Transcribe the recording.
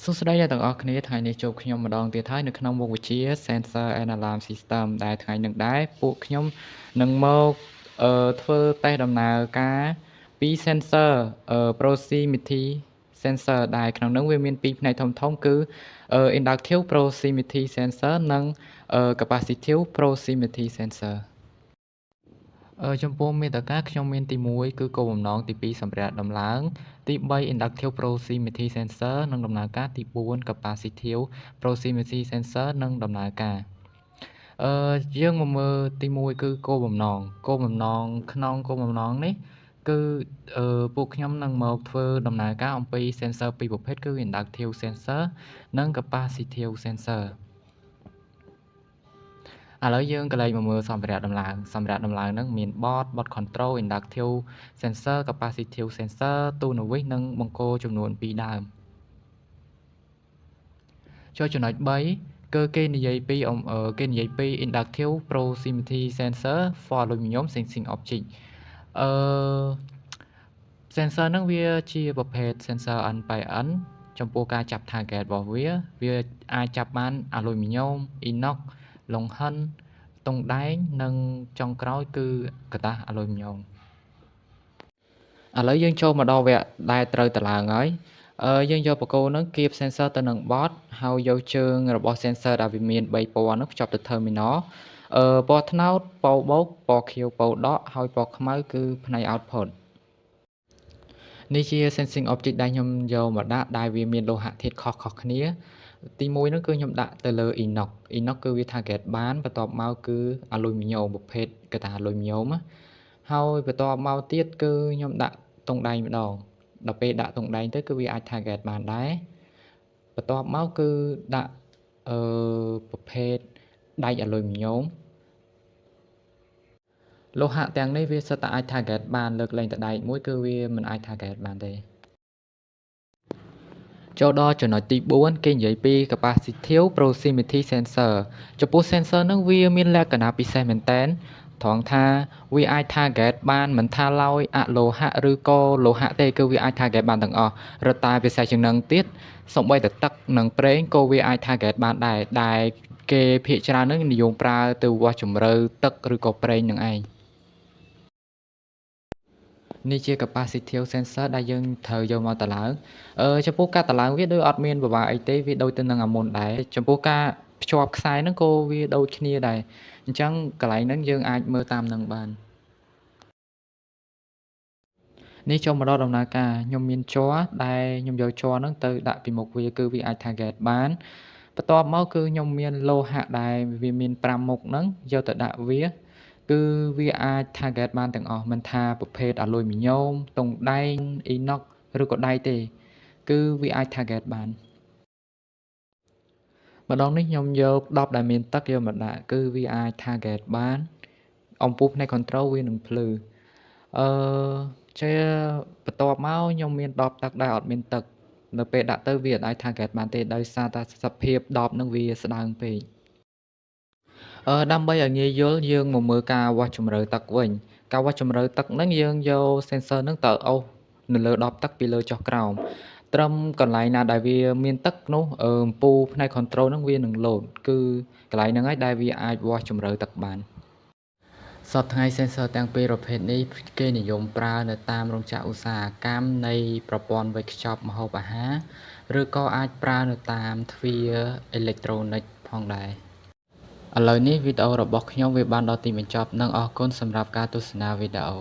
សួស្តីអ្នកទាំងអស់គ្នាថ្ងៃនេះជួបខ្ញុំម្ដងទៀតហើយនៅក្នុងមុខវិជ្ជា Sensor and Alarm System ដែលថ្ងៃនេះដែរពួកខ្ញុំនឹងមកធ្វើតេស្តដំណើរការពី Sensor Proximity Sensor ដែលក្នុងនោះវាមានពីរផ្នែកធំៗគឺ Inductive Proximity Sensor និង Capacitive Proximity Sensor ចំពោះមាតិកាខ្ញុំមានទី1គឺគោលបំណងទី2សម្រាប់ដំឡើងទី3 Inductive Proximity Sensor និងដំណើរការទី4 Capacitive Proximity Sensor និងដំណើរការយើងមកមើលទី1គឺគោលបំណងក្នុងគោលបំណងនេះគឺពួកខ្ញុំនឹងមកធ្វើដំណើរការអំពី Sensor ពីរប្រភេទគឺ Inductive Sensor និង Capacitive Sensor ឥឡូវយើងក៏លេខមកមើលសម្ភារៈដំឡើងហ្នឹងមាន board control inductive sensor capacitive sensor ទូនវិសនិងបង្គោលចំនួន2ដើមចូលចំណុច3គឺគេនិយាយពី inductive proximity sensor for aluminum sensing object sensor ហ្នឹងវាជាប្រភេទ sensor N by N ចំពោះការចាប់ target របស់វាអាចចាប់បាន aluminum inox លង្ហិនទង់ដែងនិងចុងក្រោយគឺกระดาษ aluminum ឥឡូវយើងចូលមកដល់វគ្គដែលត្រូវតឡើងហើយយើងយកបកគោនឹងគៀប sensor ទៅនឹង board ហើយយកជើងរបស់ sensor ដែលវាមាន3ពណ៌នោះភ្ជាប់ទៅ terminal ពណ៌ត្នោតពណ៌បូកពណ៌ខៀវពណ៌ដកហើយពណ៌ខ្មៅគឺផ្នែក output នេះជា sensing object ដែលខ្ញុំយកមកដាក់ដែលវាមានលោហៈធាតុខុសៗគ្នាទី1ហ្នឹងគឺខ្ញុំដាក់ទៅលើ inox គឺវា target បានបន្ទាប់មកគឺ aluminum ប្រភេទកតា aluminum ហើយបន្ទាប់មកទៀតគឺខ្ញុំដាក់ទង់ដែងម្ដងដល់ពេលដាក់ទង់ដែងទៅគឺវាអាច target បានដែរបន្ទាប់មកគឺដាក់ប្រភេទដែក aluminum លោហៈទាំងនេះវាសុទ្ធតែអាច target បានលើកលែងតែដែកមួយគឺវាមិនអាច target បានទេចូលដល់ចំណុចទី4គេនិយាយពី capacitive proximity sensor ចំពោះ sensor ហ្នឹងវាមានលក្ខណៈពិសេសមែនតើត្រង់ថាវាអាច target បានមិនថាឡើយអលោហៈឬក៏លោហៈទេគឺវាអាច target បានទាំងអស់រត់តែពិសេសជាងនឹងទៀតសូម្បីតែទឹកនិងប្រេងក៏វាអាច target បានដែរដែលគេភាគច្រើនហ្នឹងនិយមប្រើទៅវាស់ជម្រៅទឹកឬក៏ប្រេងនឹងឯងនេះជា capacitive sensor ដែលយើងត្រូវយកមកតឡើងចំពោះការតឡើងវាដូចអត់មានពិបាកអីទេវាដូចទៅនឹងអាមុនដែរចំពោះការភ្ជាប់ខ្សែហ្នឹងក៏វាដូចគ្នាដែរអញ្ចឹងកន្លែងហ្នឹងយើងអាចមើលតាមនឹងបាននេះចូលមកដល់ដំណើរការខ្ញុំមានជ័រដែលខ្ញុំយកជ័រហ្នឹងទៅដាក់ពីមុខវាគឺវាអាច target បានបន្ទាប់មកគឺខ្ញុំមានលោហៈដែលវាមាន5មុខហ្នឹងយកទៅដាក់វាគឺវាអាច target បានទាំងអស់មិនថាប្រភេទ aluminum ទង់ដែង inox ឬក៏ដែកទេគឺវាអាច target បានម្ដងនេះខ្ញុំយក10ដែលមានទឹកយកមកដាក់គឺវាអាច target បានអំពូលផ្នែក control វានឹងភ្លឺជាបន្ទាប់មកខ្ញុំមាន10ទឹកដែលអត់មានទឹកនៅពេលដាក់ទៅវាអាច target បានទេដោយសារតែសភាព10នឹងវាស្ដើងពេកដើម្បីឲ្យងាយយល់យើងមកមើលការវាស់ជម្រៅទឹកវិញការវាស់ជម្រៅទឹកហ្នឹងយើងយក sensor ហ្នឹងទៅអូសនៅលើដបទឹកពីលើចុះក្រោមត្រឹមកន្លែងណាដែលវាមានទឹកនោះអំពូលផ្នែក control ហ្នឹងវានឹងលោតគឺកន្លែងហ្នឹងហើយដែលវាអាចវាស់ជម្រៅទឹកបានសពថ្ងៃ sensor ទាំងពីរប្រភេទនេះគេនិយមប្រើនៅតាមរោងចក្រឧស្សាហកម្មនៃប្រព័ន្ធវេចខ្ចប់ម្ហូបអាហារឬក៏អាចប្រើនៅតាមទ្វារអេឡិចត្រូនិកផងដែរឥឡូវនេះវីដេអូរបស់ខ្ញុំវាបានដល់ទីបញ្ចប់និងអរគុណសម្រាប់ការទស្សនាវីដេអូ